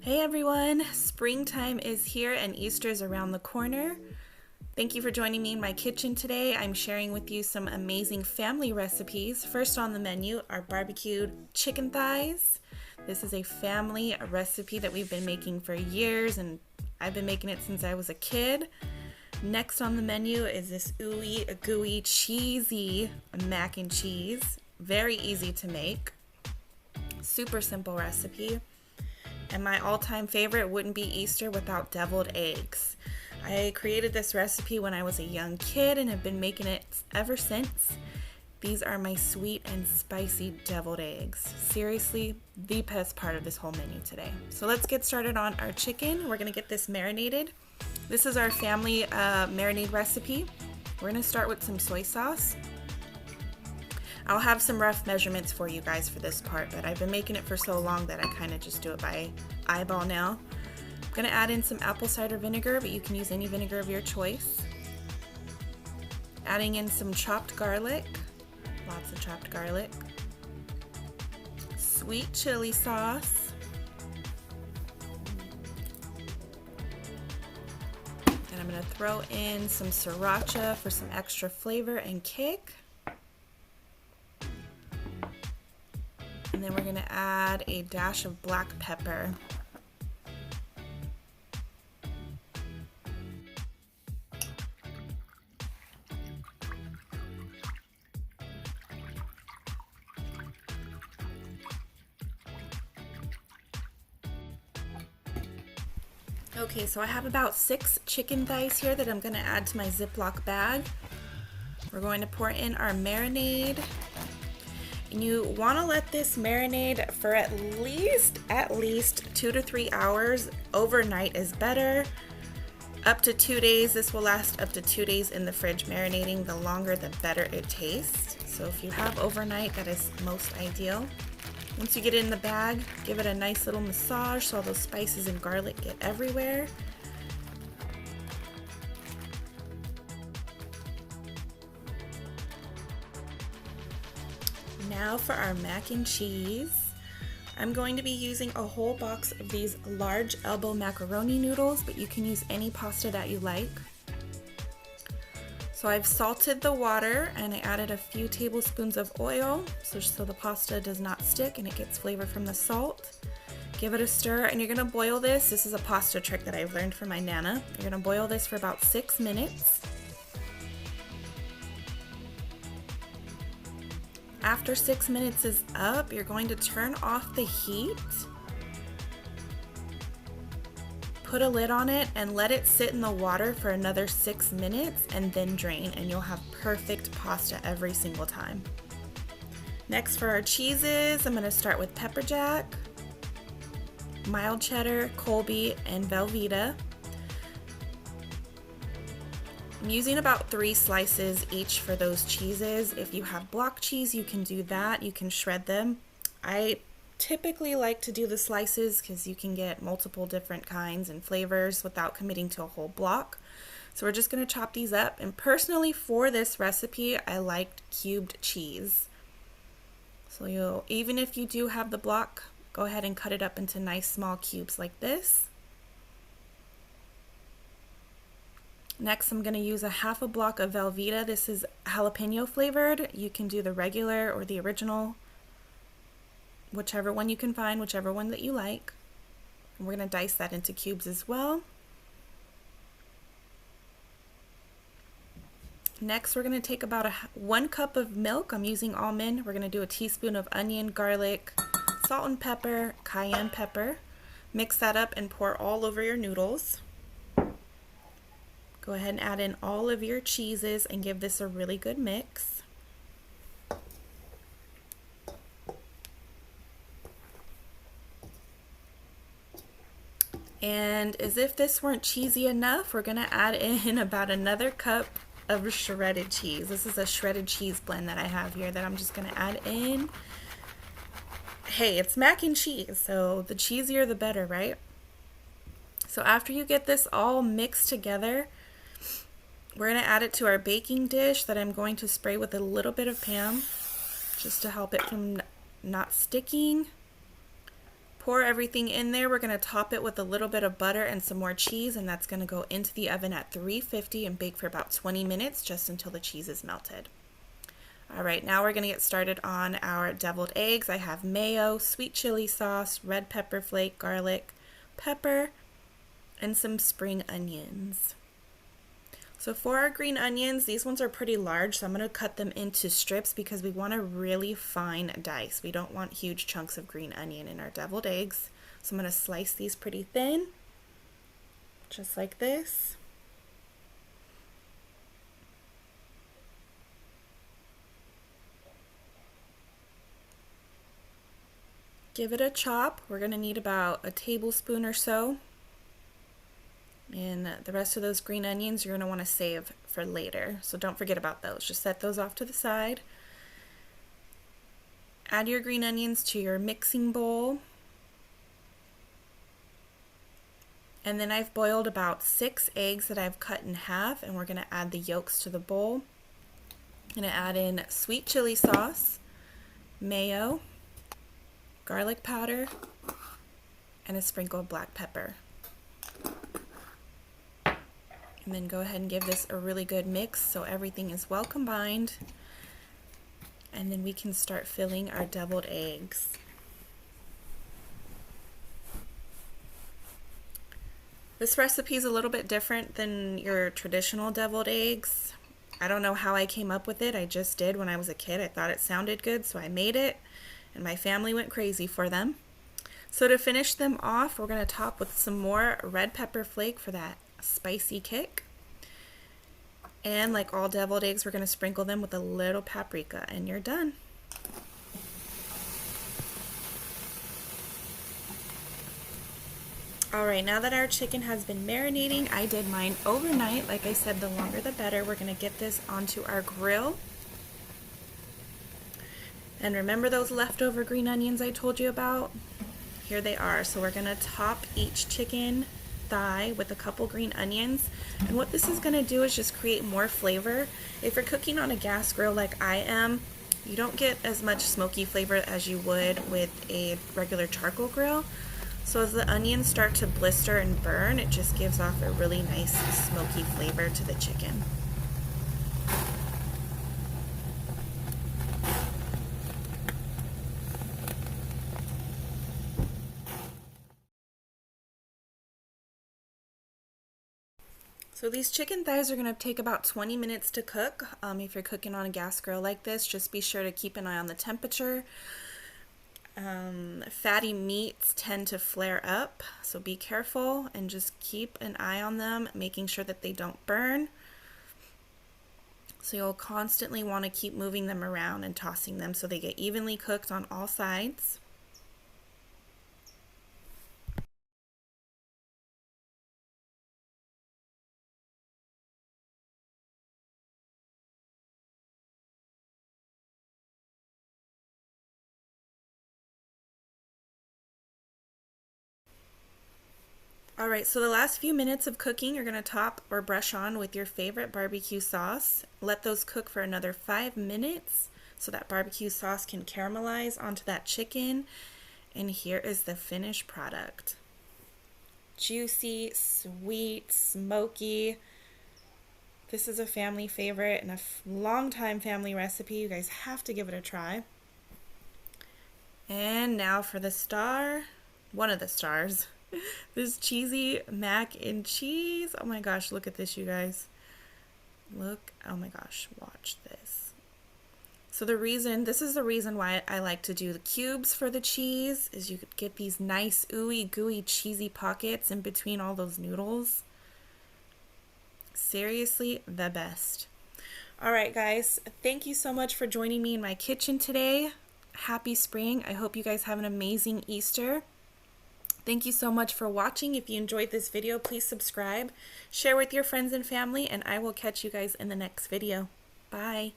Hey everyone, springtime is here and Easter is around the corner. Thank you for joining me in my kitchen today. I'm sharing with you some amazing family recipes. First on the menu are barbecued chicken thighs. This is a family recipe that we've been making for years and I've been making it since I was a kid. Next on the menu is this gooey, cheesy mac and cheese. Very easy to make. Super simple recipe. And my all-time favorite wouldn't be Easter without deviled eggs. I created this recipe when I was a young kid and have been making it ever since. These are my sweet and spicy deviled eggs. Seriously, the best part of this whole menu today. So let's get started on our chicken. We're gonna get this marinated. This is our family marinade recipe. We're gonna start with some soy sauce. I'll have some rough measurements for you guys for this part, but I've been making it for so long that I kind of just do it by eyeball now. I'm gonna add in some apple cider vinegar, but you can use any vinegar of your choice. Adding in some chopped garlic, lots of chopped garlic. Sweet chili sauce. And I'm gonna throw in some sriracha for some extra flavor and kick. And then we're going to add a dash of black pepper. Okay, so I have about 6 chicken thighs here that I'm going to add to my Ziploc bag. We're going to pour in our marinade. And you want to let this marinade for at least 2 to 3 hours. Overnight is better. Up to 2 days. This will last up to 2 days in the fridge marinating. The longer, the better it tastes. So if you have overnight, that is most ideal. Once you get it in the bag, give it a nice little massage so all those spices and garlic get everywhere. Now for our mac and cheese. I'm going to be using a whole box of these large elbow macaroni noodles, but you can use any pasta that you like. So I've salted the water and I added a few tablespoons of oil so the pasta does not stick and it gets flavor from the salt. Give it a stir and you're gonna boil this. This is a pasta trick that I've learned from my Nana. You're gonna boil this for about 6 minutes. After 6 minutes is up, you're going to turn off the heat, put a lid on it, and let it sit in the water for another 6 minutes and then drain, and you'll have perfect pasta every single time. Next for our cheeses, I'm going to start with pepper jack, mild cheddar, Colby, and Velveeta. I'm using about 3 slices each for those cheeses. If you have block cheese, you can do that. You can shred them. I typically like to do the slices because you can get multiple different kinds and flavors without committing to a whole block. So we're just going to chop these up. And personally for this recipe, I like cubed cheese. So even if you do have the block, go ahead and cut it up into nice small cubes like this. Next, I'm going to use a half a block of Velveeta. This is jalapeno flavored. You can do the regular or the original, whichever one you can find, whichever one that you like. And we're going to dice that into cubes as well. Next, we're going to take about 1 cup of milk. I'm using almond. We're going to do a teaspoon of onion, garlic, salt and pepper, cayenne pepper. Mix that up and pour all over your noodles. Go ahead and add in all of your cheeses and give this a really good mix. And as if this weren't cheesy enough, we're going to add in about another cup of shredded cheese. This is a shredded cheese blend that I have here that I'm just going to add in. Hey, it's mac and cheese, so the cheesier the better, right? So after you get this all mixed together, we're going to add it to our baking dish that I'm going to spray with a little bit of Pam just to help it from not sticking. Pour everything in there. We're going to top it with a little bit of butter and some more cheese, and that's going to go into the oven at 350 and bake for about 20 minutes just until the cheese is melted. All right, now we're going to get started on our deviled eggs. I have mayo, sweet chili sauce, red pepper flake, garlic, pepper, and some spring onions. So for our green onions, these ones are pretty large, so I'm going to cut them into strips because we want a really fine dice. We don't want huge chunks of green onion in our deviled eggs. So I'm going to slice these pretty thin, just like this. Give it a chop. We're going to need about a tablespoon or so. And the rest of those green onions you're going to want to save for later. So don't forget about those. Just set those off to the side. Add your green onions to your mixing bowl. And then I've boiled about 6 eggs that I've cut in half, and we're going to add the yolks to the bowl. I'm going to add in sweet chili sauce, mayo, garlic powder, and a sprinkle of black pepper. And then go ahead and give this a really good mix so everything is well combined. And then we can start filling our deviled eggs. This recipe is a little bit different than your traditional deviled eggs. I don't know how I came up with it. I just did when I was a kid. I thought it sounded good, so I made it, and my family went crazy for them. So to finish them off, we're going to top with some more red pepper flake for that spicy kick. And like all deviled eggs, we're going to sprinkle them with a little paprika, and you're done. Alright, now that our chicken has been marinating, I did mine overnight. Like I said, the longer the better. We're going to get this onto our grill. And remember those leftover green onions I told you about? Here they are. So we're going to top each chicken thigh with a couple green onions, and what this is going to do is just create more flavor. If you're cooking on a gas grill like I am, you don't get as much smoky flavor as you would with a regular charcoal grill. So as the onions start to blister and burn, it just gives off a really nice smoky flavor to the chicken. So these chicken thighs are going to take about 20 minutes to cook. If you're cooking on a gas grill like this, just be sure to keep an eye on the temperature. Fatty meats tend to flare up, so be careful and just keep an eye on them, making sure that they don't burn. So you'll constantly want to keep moving them around and tossing them so they get evenly cooked on all sides. Alright, so the last few minutes of cooking, you're going to top or brush on with your favorite barbecue sauce. Let those cook for another 5 minutes so that barbecue sauce can caramelize onto that chicken. And here is the finished product. Juicy, sweet, smoky. This is a family favorite and a long-time family recipe. You guys have to give it a try. And now for the star, one of the stars. This cheesy mac and cheese. Oh my gosh, look at this, you guys. Look, oh my gosh, watch this. So this is the reason why I like to do the cubes for the cheese, is you could get these nice ooey gooey cheesy pockets in between all those noodles. Seriously, the best. Alright guys, thank you so much for joining me in my kitchen today. Happy spring. I hope you guys have an amazing Easter. Thank you so much for watching. If you enjoyed this video, please subscribe, share with your friends and family, and I will catch you guys in the next video. Bye.